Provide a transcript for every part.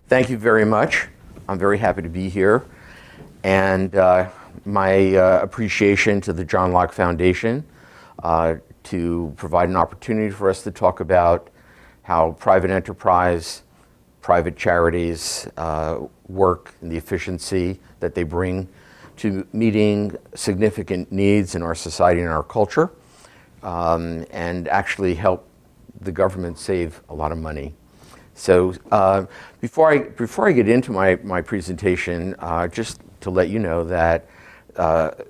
Thank you very much. I'm very happy to be here. And my appreciation to the John Locke Foundation to provide an opportunity for us to talk about how private enterprise, private charities work and the efficiency that they bring to meeting significant needs in our society and our culture, and actually help the government save a lot of money. So before I get into my presentation, just to let you know that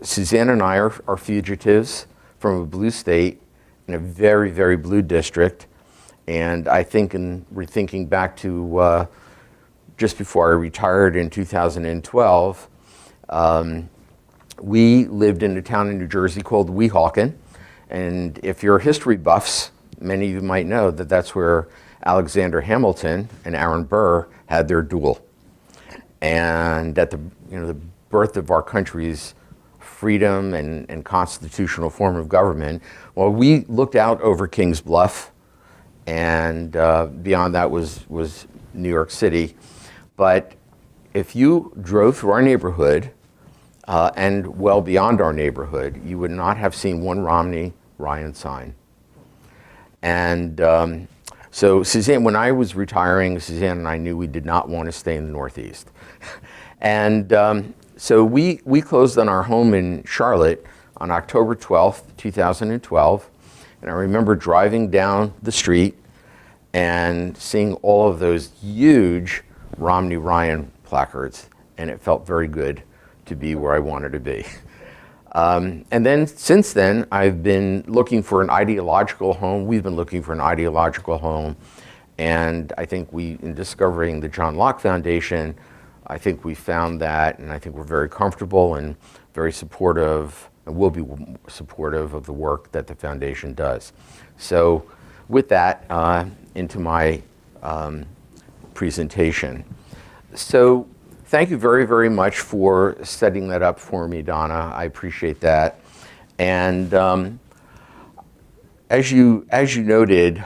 Suzanne and I are fugitives from a blue state in a very, very blue district. And I think we're thinking back to just before I retired in 2012, we lived in a town in New Jersey called Weehawken. And if you're history buffs, many of you might know that that's where Alexander Hamilton and Aaron Burr had their duel. And at the birth of our country's freedom and constitutional form of government, well, we looked out over King's Bluff, and beyond that was New York City. But if you drove through our neighborhood and well beyond our neighborhood, you would not have seen one Romney-Ryan sign. And so Suzanne, when I was retiring, Suzanne and I knew we did not want to stay in the Northeast. And so we closed on our home in Charlotte on October 12th, 2012. And I remember driving down the street and seeing all of those huge Romney-Ryan placards. And it felt very good to be where I wanted to be. And then since then, I've been looking for an ideological home. We've been looking for an ideological home. And I think in discovering the John Locke Foundation, I think we found that, and I think we're very comfortable and very supportive, and will be supportive of the work that the foundation does. So with that, into my presentation. So thank you very, very much for setting that up for me, Donna. I appreciate that. And as you noted,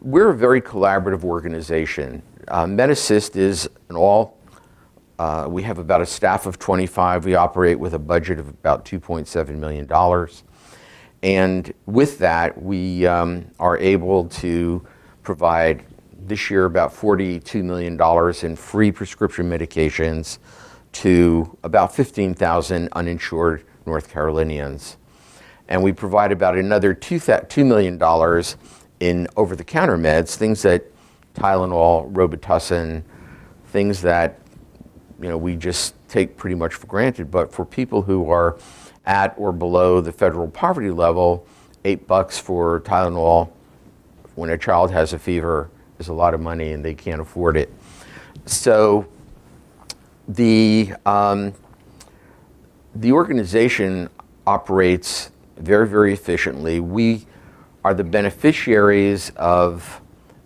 we're a very collaborative organization. MedAssist is we have about a staff of 25. We operate with a budget of about $2.7 million. And with that, we are able to provide this year about $42 million in free prescription medications to about 15,000 uninsured North Carolinians. And we provide about another $2 million in over-the-counter meds, things that Tylenol, Robitussin, things that we just take pretty much for granted. But for people who are at or below the federal poverty level, $8 for Tylenol when a child has a fever is a lot of money and they can't afford it. So the organization operates very, very efficiently. We are the beneficiaries of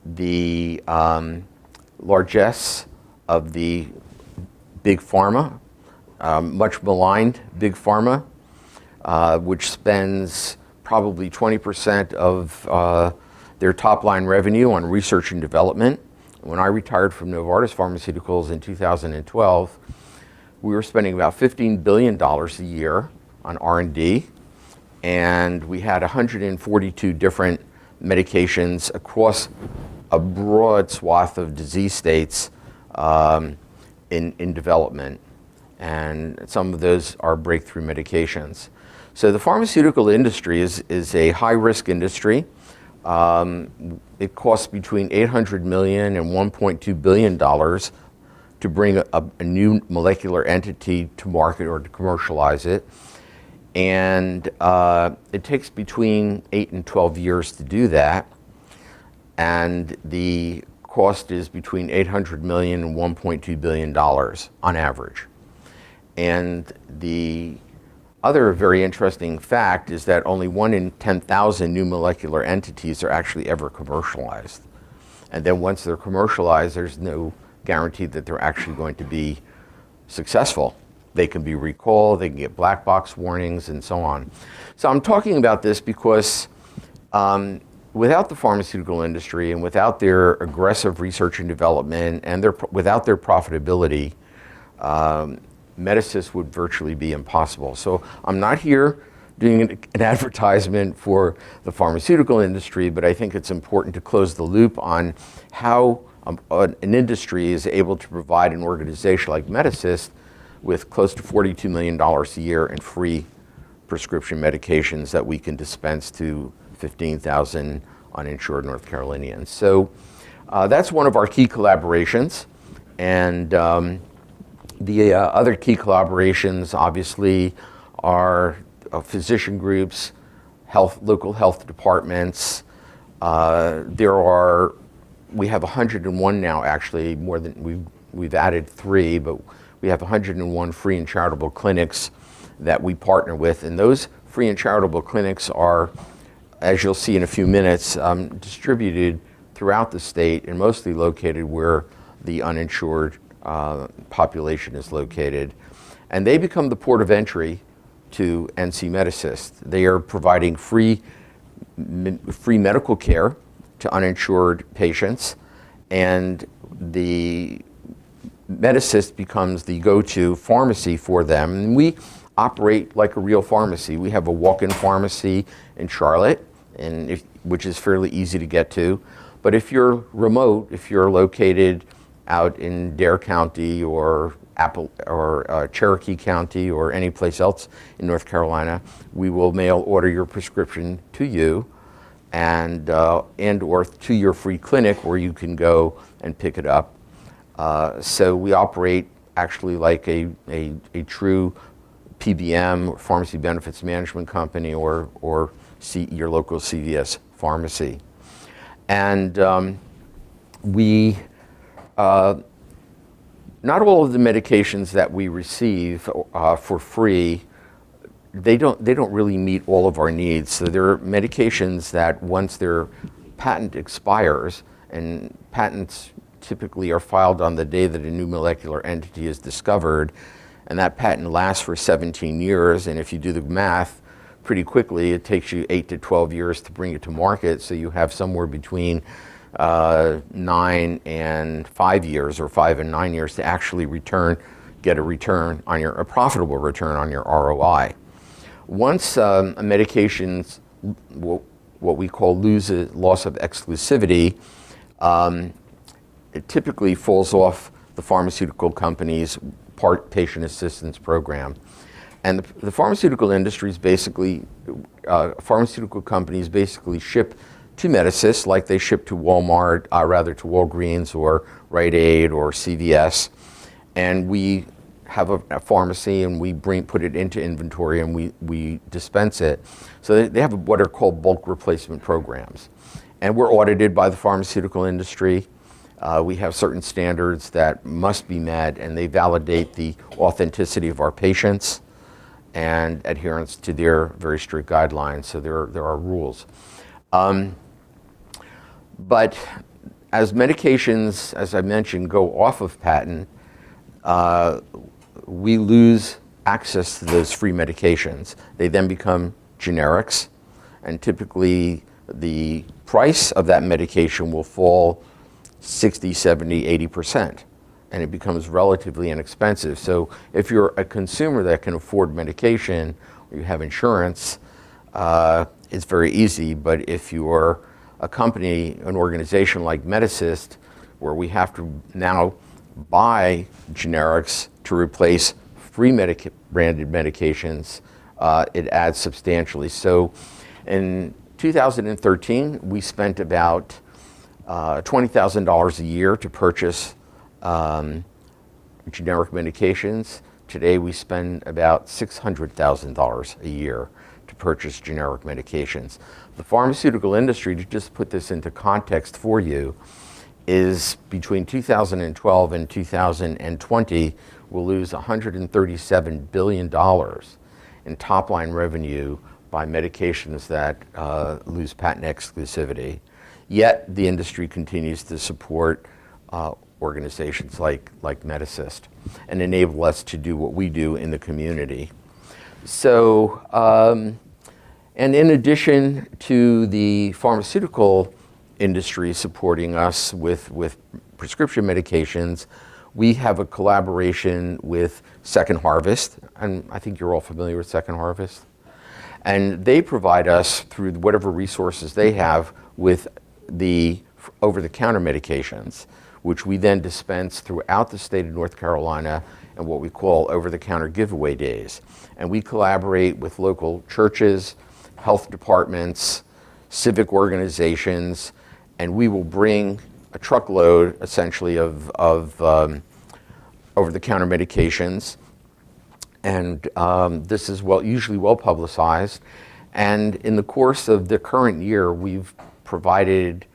the largesse of the big pharma, much maligned big pharma, which spends probably 20% of their top line revenue on research and development. When I retired from Novartis Pharmaceuticals in 2012, we were spending about $15 billion a year on R&D, and we had 142 different medications across a broad swath of disease states in development. And some of those are breakthrough medications. So the pharmaceutical industry is a high-risk industry. It costs between $800 million and $1.2 billion to bring a new molecular entity to market or to commercialize it. And it takes between 8 and 12 years to do that. And the cost is between $800 million and $1.2 billion on average. And the other very interesting fact is that only 1 in 10,000 new molecular entities are actually ever commercialized. And then once they're commercialized, there's no guarantee that they're actually going to be successful. They can be recalled, they can get black box warnings, and so on. So I'm talking about this because without the pharmaceutical industry and without their aggressive research and development and without their profitability, MedAssist would virtually be impossible. So I'm not here doing an advertisement for the pharmaceutical industry, but I think it's important to close the loop on how an industry is able to provide an organization like MedAssist with close to $42 million a year in free prescription medications that we can dispense to 15,000 uninsured North Carolinians. So that's one of our key collaborations. And the other key collaborations, obviously, are physician groups, local health departments. We have 101 now, actually, more than we've added 3, but we have 101 free and charitable clinics that we partner with. And those free and charitable clinics are, as you'll see in a few minutes, distributed throughout the state and mostly located where the uninsured population is located. And they become the port of entry to NC MedAssist. They are providing free medical care to uninsured patients, and the MedAssist becomes the go-to pharmacy for them. And we operate like a real pharmacy. We have a walk-in pharmacy in Charlotte, which is fairly easy to get to. But if you're remote, if you're located out in Dare County or Cherokee County or any place else in North Carolina, we will mail order your prescription to you and or to your free clinic where you can go and pick it up. So we operate actually like a true PBM, pharmacy benefits management company, or your local CVS pharmacy. And not all of the medications that we receive for free, they don't really meet all of our needs. So there are medications that once their patent expires, and patents typically are filed on the day that a new molecular entity is discovered, and that patent lasts for 17 years, and if you do the math, pretty quickly it takes you 8 to 12 years to bring it to market, so you have somewhere between 9 and 5 years, or 5 and 9 years, to actually get a profitable return on your ROI. Once a medication's what we call loss of exclusivity, it typically falls off the pharmaceutical company's patient assistance program. And the pharmaceutical industry pharmaceutical companies basically ship to MedAssist like they ship to Walmart, to Walgreens or Rite Aid or CVS. And we have a pharmacy and we put it into inventory and we dispense it. So they have what are called bulk replacement programs. And we're audited by the pharmaceutical industry. We have certain standards that must be met, and they validate the authenticity of our patients and adherence to their very strict guidelines. So there are rules. But as medications, as I mentioned, go off of patent, we lose access to those free medications. They then become generics, and typically the price of that medication will fall 60, 70, 80%, and it becomes relatively inexpensive. So if you're a consumer that can afford medication, or you have insurance, it's very easy. But if you're a company, an organization like MedAssist, where we have to now buy generics to replace free branded medications, it adds substantially. So in 2013, we spent about $20,000 a year to purchase generic medications. Today we spend about $600,000 a year to purchase generic medications. The pharmaceutical industry, to just put this into context for you, is between 2012 and 2020 will lose $137 billion in top-line revenue by medications that lose patent exclusivity. Yet the industry continues to support organizations like MedAssist and enable us to do what we do in the community. So And in addition to the pharmaceutical industry supporting us with prescription medications, we have a collaboration with Second Harvest, and I think you're all familiar with Second Harvest. And they provide us, through whatever resources they have, with the over-the-counter medications, which we then dispense throughout the state of North Carolina and what we call over-the-counter giveaway days. And we collaborate with local churches, health departments, civic organizations, and we will bring a truckload, essentially, of over-the-counter medications. And this is usually well publicized. And in the course of the current year, we've provided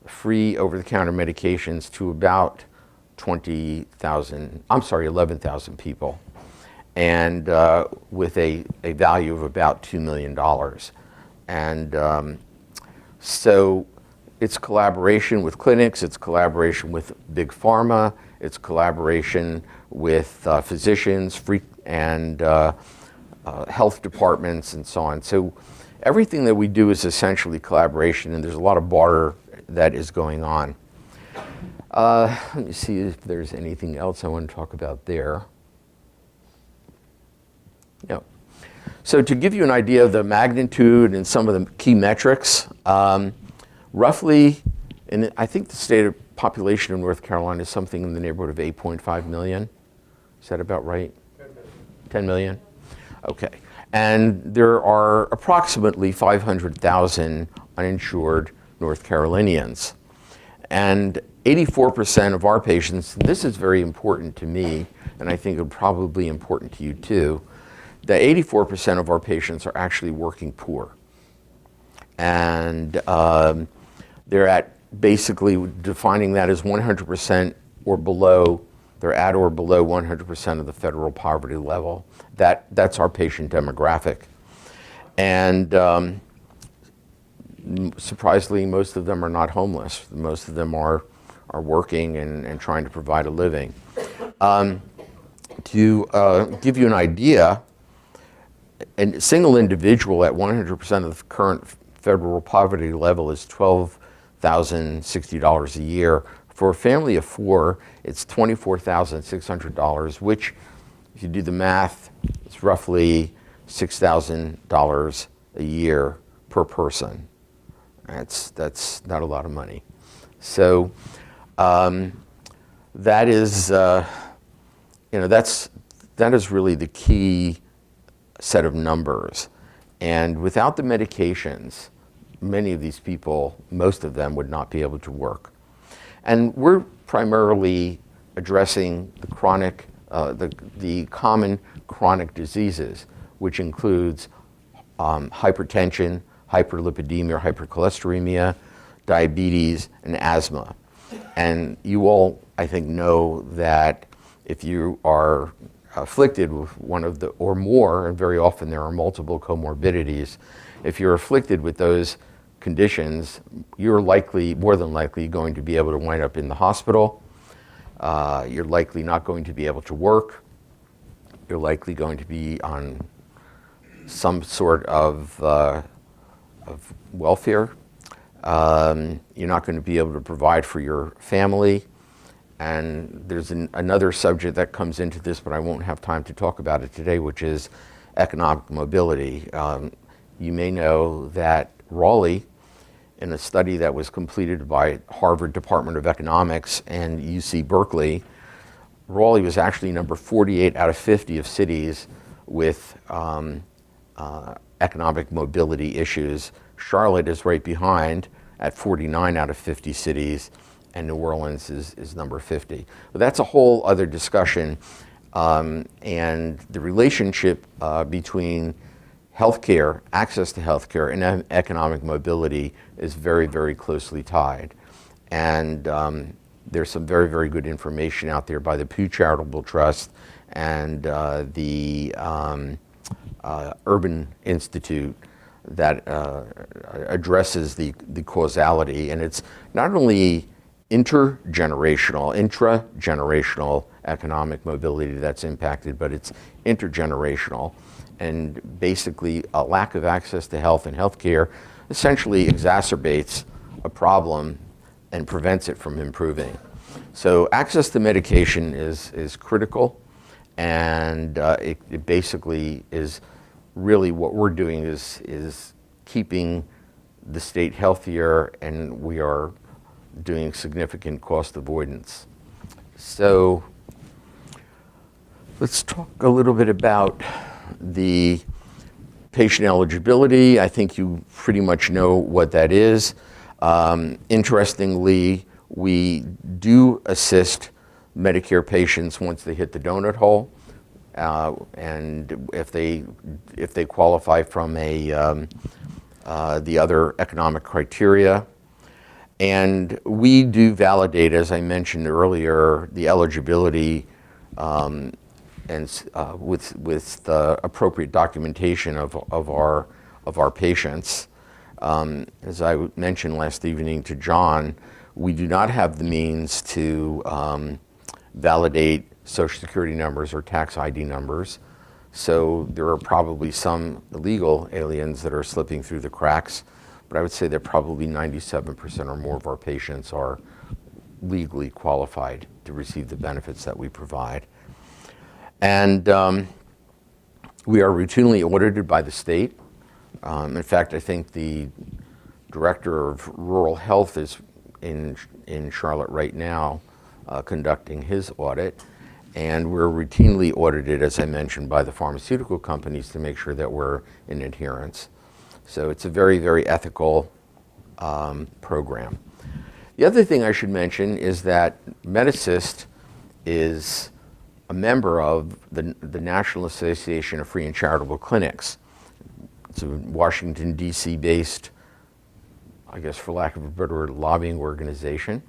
free over-the-counter medications to about 11,000 people, and with a value of about $2 million. And so it's collaboration with clinics, it's collaboration with big pharma, it's collaboration with physicians and health departments and so on. So everything that we do is essentially collaboration, and there's a lot of barter that is going on. Let me see if there's anything else I want to talk about there. No. So to give you an idea of the magnitude and some of the key metrics, roughly, and I think the stated population of North Carolina is something in the neighborhood of 8.5 million. Is that about right? 10 million? Okay. And there are approximately 500,000 uninsured North Carolinians. And 84% of our patients, and this is very important to me, and I think it's probably important to you too, that 84% of our patients are actually working poor. And they're at basically defining that as 100% or below, they're at or below 100% of the federal poverty level. That's our patient demographic. And surprisingly, most of them are not homeless. Most of them are working and trying to provide a living. To give you an idea, a single individual at 100% of the current federal poverty level is $12,060 a year. For a family of four, it's $24,600, which, if you do the math, it's roughly $6,000 a year per person. That's not a lot of money. So that is, that is really the key set of numbers. And without the medications, many of these people, most of them, would not be able to work. And we're primarily addressing the chronic, the common chronic diseases, which includes hypertension, hyperlipidemia, or hypercholesteremia, diabetes, and asthma. And you all, I think, know that if you are afflicted with one of the, or more, and very often there are multiple comorbidities, if you're afflicted with those conditions, you're likely, more than likely, going to be able to wind up in the hospital. You're likely not going to be able to work. You're likely going to be on some sort of welfare. You're not going to be able to provide for your family. And there's another subject that comes into this, but I won't have time to talk about it today, which is economic mobility. You may know that Raleigh, in a study that was completed by Harvard Department of Economics and UC Berkeley, Raleigh was actually number 48 out of 50 of cities with economic mobility issues. Charlotte is right behind at 49 out of 50 cities, and New Orleans is number 50. But that's a whole other discussion, and the relationship between healthcare, access to healthcare, and economic mobility is very, very closely tied. And there's some very, very good information out there by the Pew Charitable Trust and the Urban Institute that addresses the causality. And it's not only intragenerational economic mobility that's impacted, but it's intergenerational. and basically a lack of access to health and healthcare essentially exacerbates a problem and prevents it from improving. So access to medication is critical, and it basically is really what we're doing is keeping the state healthier, and we are doing significant cost avoidance. So let's talk a little bit about the patient eligibility. I think you pretty much know what that is. Interestingly, we do assist Medicare patients once they hit the donut hole, and if they qualify from the other economic criteria. And we do validate, as I mentioned earlier, the eligibility and with the appropriate documentation of our patients. As I mentioned last evening to John, we do not have the means to validate Social Security numbers or tax ID numbers. So there are probably some illegal aliens that are slipping through the cracks, but I would say that probably 97% or more of our patients are legally qualified to receive the benefits that we provide. And we are routinely audited by the state. In fact, I think the director of rural health is in Charlotte right now conducting his audit. And we're routinely audited, as I mentioned, by the pharmaceutical companies to make sure that we're in adherence. So it's a very, very ethical program. The other thing I should mention is that MedAssist is a member of the National Association of Free and Charitable Clinics. It's a Washington, D.C. based, I guess for lack of a better word, lobbying organization.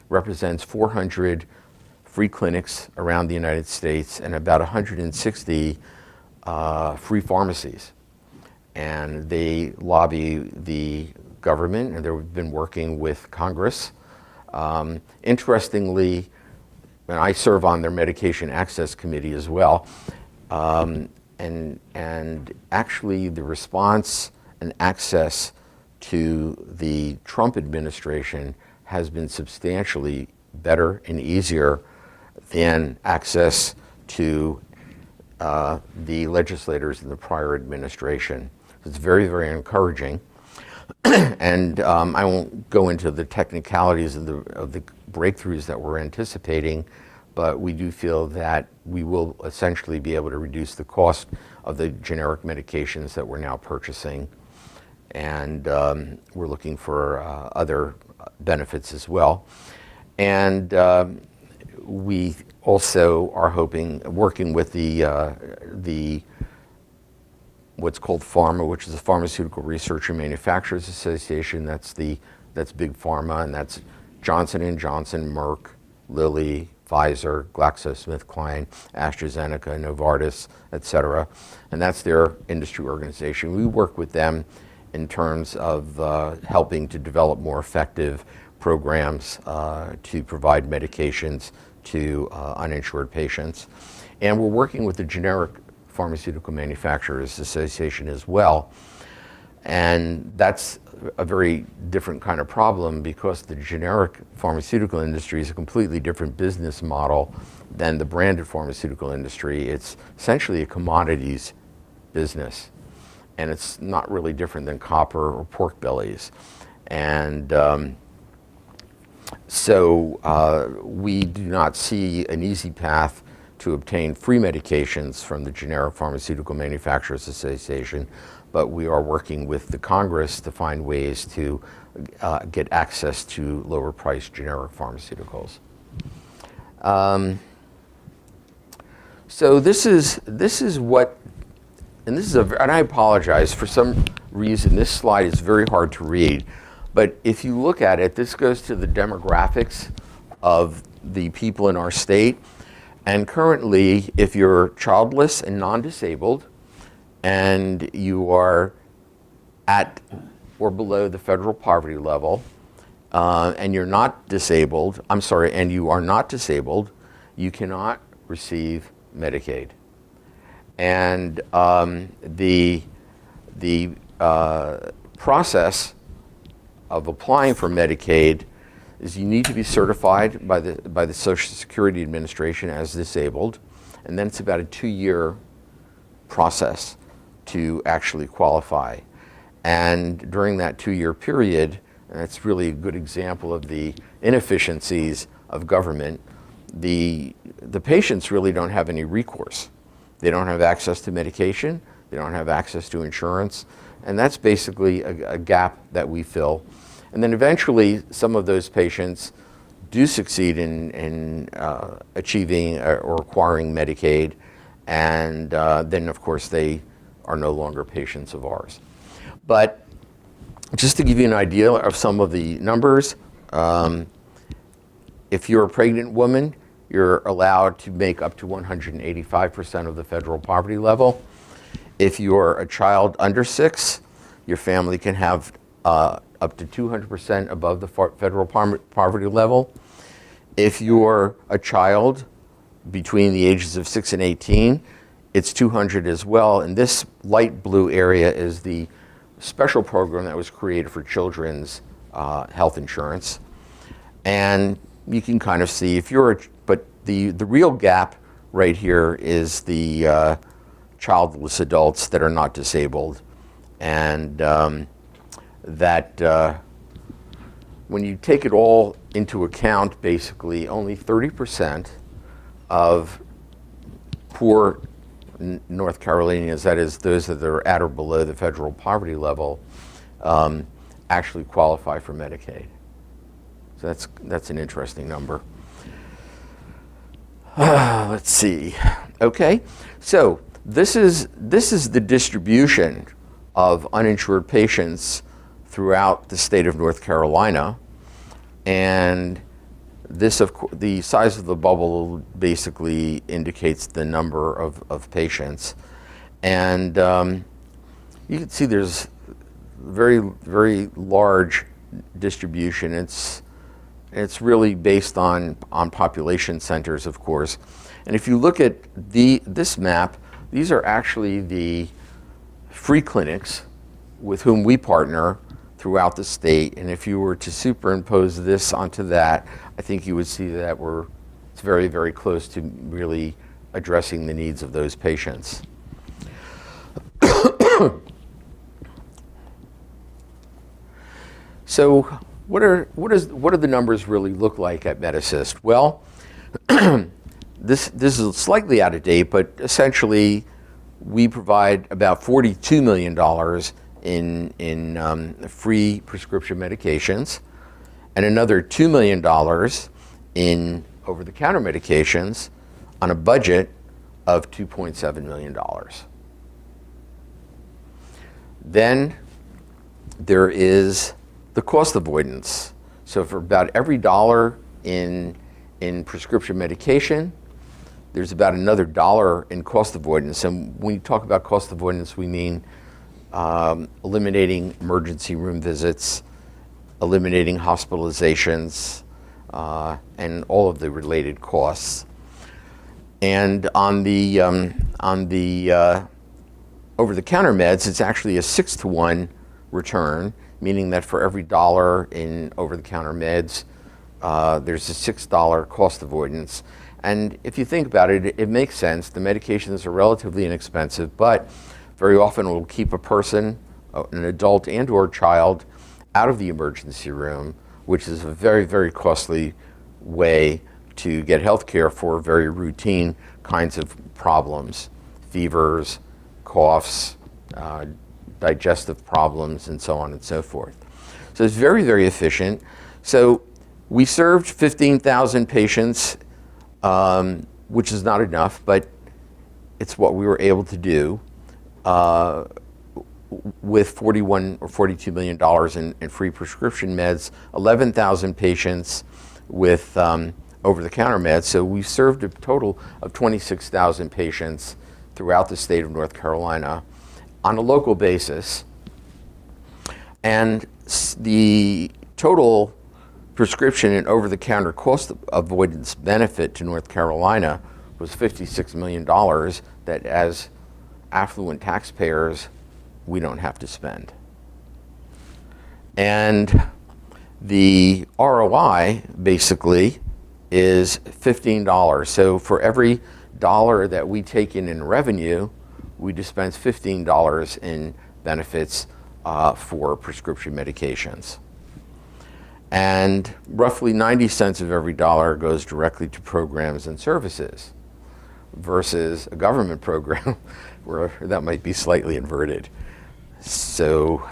Represents 400 free clinics around the United States and about 160 free pharmacies. And they lobby the government, and they've been working with Congress. Interestingly, and I serve on their medication access committee as well, and actually the response and access to the Trump administration has been substantially better and easier than access to the legislators in the prior administration. It's very, very encouraging. And I won't go into the technicalities of the breakthroughs that we're anticipating, but we do feel that we will essentially be able to reduce the cost of the generic medications that we're now purchasing. And we're looking for other benefits as well. And we also are working with the what's called PhRMA, which is the Pharmaceutical Research and Manufacturers Association. That's Big Pharma, and that's Johnson & Johnson, Merck, Lilly, Pfizer, GlaxoSmithKline, AstraZeneca, Novartis, et cetera. And that's their industry organization. We work with them in terms of helping to develop more effective programs to provide medications to uninsured patients. And we're working with the Generic Pharmaceutical Manufacturers Association as well. And that's a very different kind of problem because the generic pharmaceutical industry is a completely different business model than the branded pharmaceutical industry. It's essentially a commodities business, and it's not really different than copper or pork bellies. And so we do not see an easy path to obtain free medications from the Generic Pharmaceutical Manufacturers Association, but we are working with the Congress to find ways to get access to lower priced generic pharmaceuticals. So this is what, and I apologize, for some reason this slide is very hard to read, but if you look at it, this goes to the demographics of the people in our state. And currently, if you're childless and non-disabled, and you are at or below the federal poverty level, and you're not disabled, and you are not disabled, you cannot receive Medicaid. And the process of applying for Medicaid is you need to be certified by the Social Security Administration as disabled, and then it's about a 2-year process to actually qualify. And during that 2-year period, and that's really a good example of the inefficiencies of government, the patients really don't have any recourse. They don't have access to medication, they don't have access to insurance, and that's basically a gap that we fill. And then eventually, some of those patients do succeed in achieving or acquiring Medicaid, and then of course they are no longer patients of ours. But just to give you an idea of some of the numbers, if you're a pregnant woman, you're allowed to make up to 185% of the federal poverty level. If you're a child under 6, your family can have up to 200% above the federal poverty level. If you're a child between the ages of 6 and 18, it's 200 as well. And this light blue area is the special program that was created for children's health insurance. And you can kind of see if you're, but the real gap right here is the childless adults that are not disabled. And that when you take it all into account, basically only 30% of poor North Carolinians, that is those that are at or below the federal poverty level, actually qualify for Medicaid. So that's an interesting number. Let's see. Okay, so this is the distribution of uninsured patients throughout the state of North Carolina, and this, the size of the bubble basically indicates the number of patients, and you can see there's very, very large distribution. It's really based on population centers, of course, and if you look at this map, these are actually the free clinics with whom we partner throughout the state, and if you were to superimpose this onto that, I think you would see that it's very, very close to really addressing the needs of those patients. So what do the numbers really look like at MedAssist? Well, this is slightly out of date, but essentially we provide about $42 million in free prescription medications, and another $2 million in over-the-counter medications on a budget of $2.7 million. Then there is the cost avoidance. So for about every dollar in prescription medication, there's about another $1 in cost avoidance. And when you talk about cost avoidance, we mean eliminating emergency room visits, eliminating hospitalizations, and all of the related costs. And on the over-the-counter meds, it's actually a 6-to-1 return, meaning that for every dollar in over-the-counter meds, there's a $6 cost avoidance. And if you think about it, it makes sense. The medications are relatively inexpensive, but very often will keep a person, an adult and or child, out of the emergency room, which is a very, very costly way to get health care for very routine kinds of problems, fevers, coughs, digestive problems, and so on and so forth. So it's very, very efficient. So we served 15,000 patients, which is not enough, but it's what we were able to do with $41 or $42 million in free prescription meds, 11,000 patients with over-the-counter meds. So we served a total of 26,000 patients throughout the state of North Carolina on a local basis. And the total prescription and over-the-counter cost avoidance benefit to North Carolina was $56 million that, as affluent taxpayers, we don't have to spend. And the ROI basically is $15. So for every dollar that we take in revenue, we dispense $15 in benefits for prescription medications. And roughly 90 cents of every dollar goes directly to programs and services versus a government program where that might be slightly inverted. So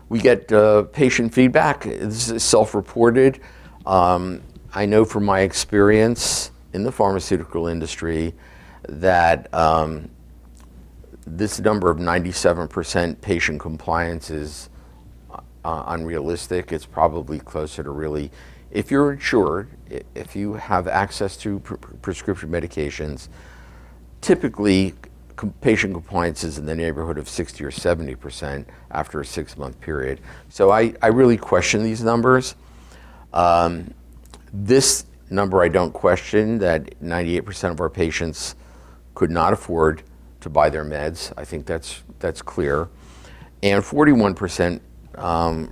we get patient feedback. This is self-reported. I know from my experience in the pharmaceutical industry that this number of 97% patient compliance is unrealistic. It's probably closer to really, if you're insured, if you have access to prescription medications, typically patient compliance is in the neighborhood of 60 or 70% after a 6-month period. So I really question these numbers. This number I don't question, that 98% of our patients could not afford to buy their meds. I think that's clear. And 41%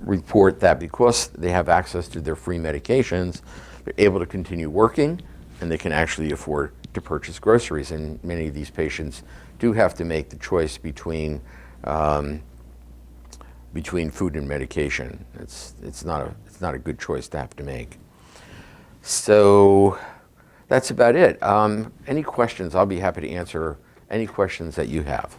report that because they have access to their free medications, they're able to continue working and they can actually afford to purchase groceries. And many of these patients do have to make the choice between food and medication. It's not a good choice to have to make. So that's about it. Any questions? I'll be happy to answer any questions that you have.